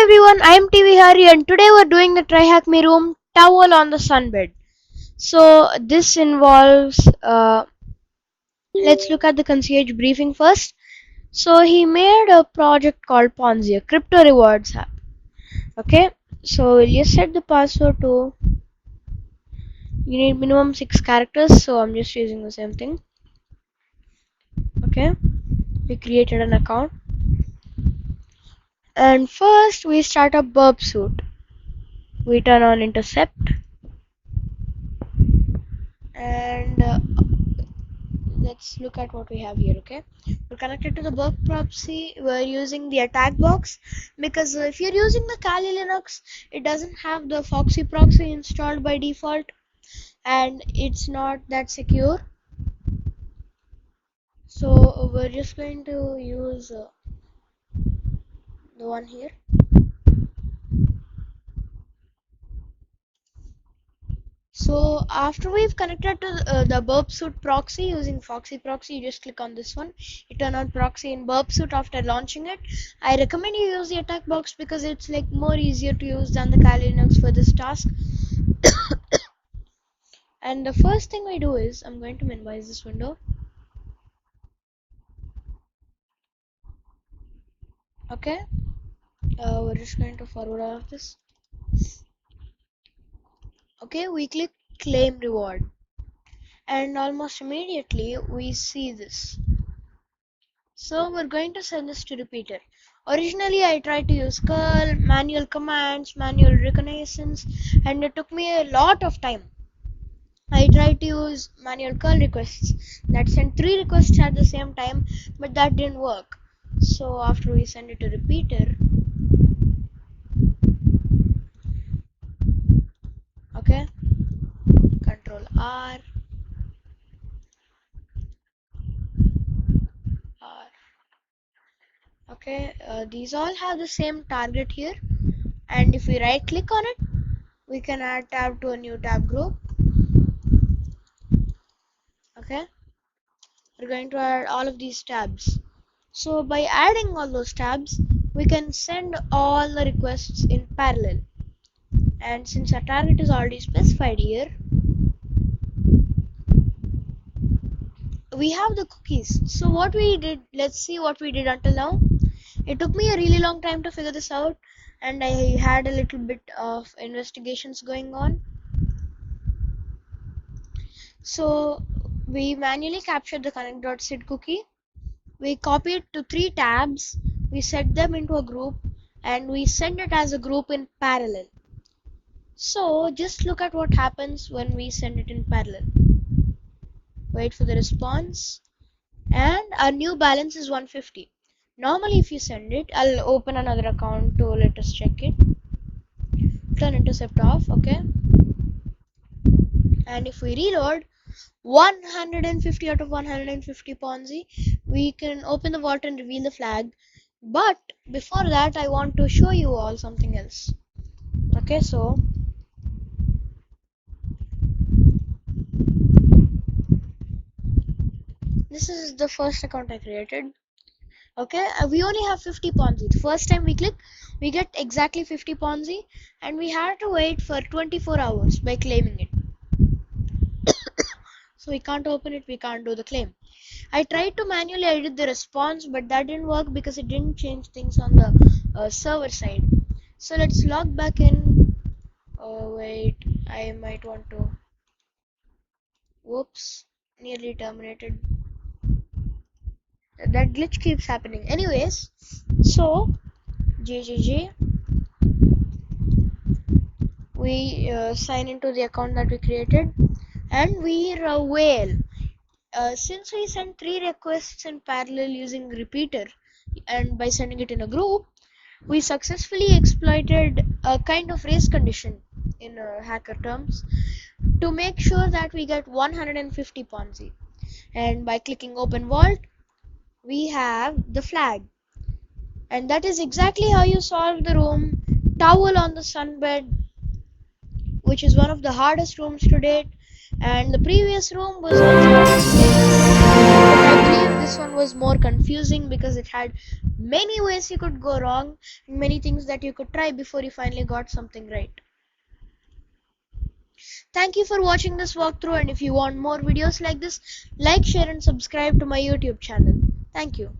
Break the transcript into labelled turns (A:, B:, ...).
A: everyone, I am TV Hari and today we're doing the TryHackMe room towel on the Sunbed. So this involves, let's look at the concierge briefing first. So he made a project called Ponzia, crypto rewards app. Okay, so we'll just set the password to, you need minimum 6 characters, so I'm just using the same thing. Okay, we created an account. And first we start up Burp Suite. We turn on Intercept. And let's look at what we have here. Okay, we're connected to the Burp Proxy. We're using the attack box because if you're using the Kali Linux, it doesn't have the Foxy proxy installed by default and it's not that secure. So we're just going to use the one here. So after we've connected to the Burp Suite proxy using Foxy proxy, you just click on this one. You turn on proxy in Burp Suite after launching it. I recommend you use the attack box because it's like more easier to use than the Kali Linux for this task. And the first thing we do is, I'm going to minimize this window. Okay, we're just going to forward all of this. Okay, we click claim reward and almost immediately we see this. So we're going to send this to repeater. Originally I tried to use curl, manual commands, manual reconnaissance, and it took me a lot of time. I tried to use manual curl requests that sent 3 requests at the same time, but that didn't work. So after we send it to repeater, okay, control R, okay, these all have the same target here, and if we right click on it, we can add tab to a new tab group. Okay, we're going to add all of these tabs. So by adding all those tabs, we can send all the requests in parallel. And since our target is already specified here, we have the cookies. So what we did, let's see what we did until now. It took me a really long time to figure this out, and I had a little bit of investigations going on. So we manually captured the connect.sid cookie. We copy it to 3 tabs, we set them into a group, and we send it as a group in parallel. So just look at what happens when we send it in parallel. Wait for the response, and our new balance is 150. Normally if you send it, I'll open another account to let us check it. Turn intercept off, okay, and if we reload, 150 out of 150 Ponzi, we can open the vault and reveal the flag. But before that, I want to show you all something else. Okay, so this is the first account I created. Okay, we only have 50 Ponzi. The first time we click, we get exactly 50 Ponzi, and we had to wait for 24 hours by claiming it. So we can't open it, we can't do the claim. I tried to manually edit the response, but that didn't work because it didn't change things on the server side. So let's log back in. Oh wait, I might want to. Whoops, nearly terminated. That glitch keeps happening. Anyways, so JJJ, we sign into the account that we created, and we whale. Since we sent 3 requests in parallel using repeater, and by sending it in a group, we successfully exploited a kind of race condition in hacker terms to make sure that we get 150 Ponzi. And by clicking open vault, we have the flag. And that is exactly how you solve the room towel on the Sunbed, which is one of the hardest rooms to date. And the previous room was also on the same, but I believe this one was more confusing because it had many ways you could go wrong, many things that you could try before you finally got something right. Thank you for watching this walkthrough, and if you want more videos like this, like, share and subscribe to my YouTube channel. Thank you.